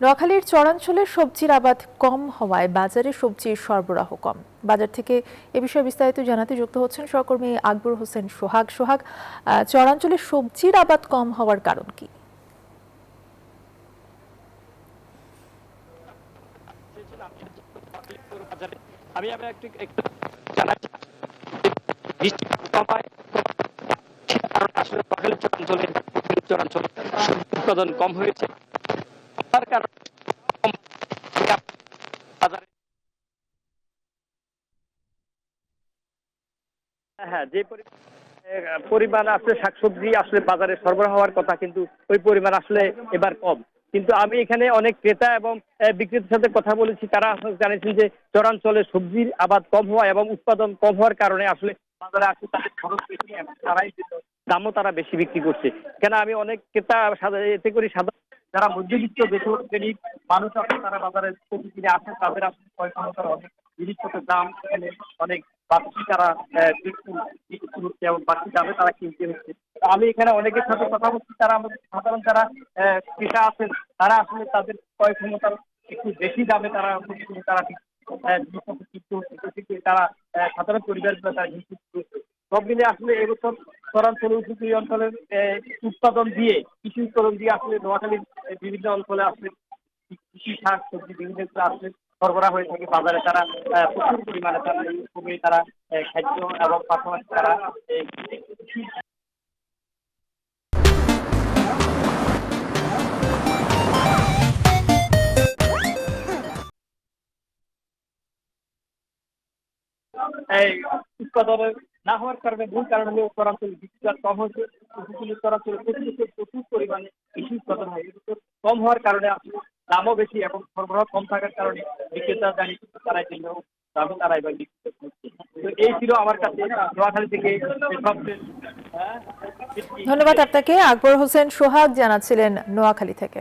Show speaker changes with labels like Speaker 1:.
Speaker 1: নোয়াখালীর চরাঞ্চলে সবজির আবাদ কম হওয়ায় বাজারে সবজির সরবরাহ কম। বাজার থেকে এ বিষয়ে বিস্তারিত জানাতে যুক্ত হচ্ছেন সহকর্মী আকবর হোসেন সোহাগ। চরাঞ্চলে সবজির আবাদ কম হওয়ার কারণ কি?
Speaker 2: আমি একটু জানাচ্ছি, বৃষ্টি কমায় আসলে চরাঞ্চলে উৎপাদন কম হয়েছে, তার কারণে বাজারে হ্যাঁ যে পরিমাণ আসলে শাকসবজি আসলে বাজারে সরবরাহ হওয়ার কথা, কিন্তু ওই পরিমাণ আসলে এবার কম। কিন্তু আমি এখানে অনেক ক্রেতা এবং বিক্রেতার সাথে কথা বলেছি, তারা জানিয়েছেন যে চরাঞ্চলে সবজির আবাদ কম হওয়া এবং উৎপাদন কম হওয়ার কারণে আসলে বাজারে আসলে তাদের খরচ বেশি এবং তারাই দামও তারা বেশি বিক্রি করছে। কেন আমি অনেক ক্রেতা এতে করে সাধারণ যারা মধ্যবিত্ত শ্রেণীর মানুষ আছে, তারা বাজারে সবজি কিনে আসে, তাদের আসলে ক্রয় ক্ষমতার অনেক জিনিসপত্রের দাম এখানে অনেক বাড়তি, তারা বিক্রি হচ্ছে এবং বাড়তি দামে তারা কিনতে হচ্ছে। আমি এখানে অনেকের সাথে কথা বলছি, তারা আমাদের সাধারণ যারা ক্রেতা আছেন, তারা আসলে তাদের ক্রয় ক্ষমতার একটু বেশি দামে তারা তারা জিনিসপত্র কিনতে হচ্ছে, তারা সাধারণ পরিবারগুলো তারা জিনিস করছে। সব মিলে আসলে এবছর চরাঞ্চল উপকূলীয় অঞ্চলের উৎপাদন দিয়ে, কৃষি উৎপাদন দিয়ে আসলে নোয়াখালীর বিভিন্ন অঞ্চলে আসলে কৃষি শাক সবজি বিভিন্ন আসলে সরবরাহ হয়ে থাকে বাজারে। তারা প্রচুর পরিমাণে তারা এই কমে তারা খাদ্য এবং পাশাপাশি তারা কৃষি এই উৎপাদনের না হওয়ার কারণে মূল কারণ হলো চরাঞ্চলে বৃষ্টিপাত কম হয়েছে। উপকূলীয় চরাঞ্চলে প্রচুর পরিমাণে কৃষি উৎপাদন হয়, কিন্তু কম হওয়ার কারণে আসলে দামও বেশি এবং সরবরাহ কম থাকার কারণে বিক্রেতা জানিয়ে তারা কিনলেও দামে তারা এবার বিক্রি করছে। তো এই ছিল আমার কাছে নোয়াখালী থেকে সবচেয়ে
Speaker 1: ধন্যবাদ আপনাকে। আকবর হোসেন সোহাগ জানাচ্ছিলেন নোয়াখালী থেকে।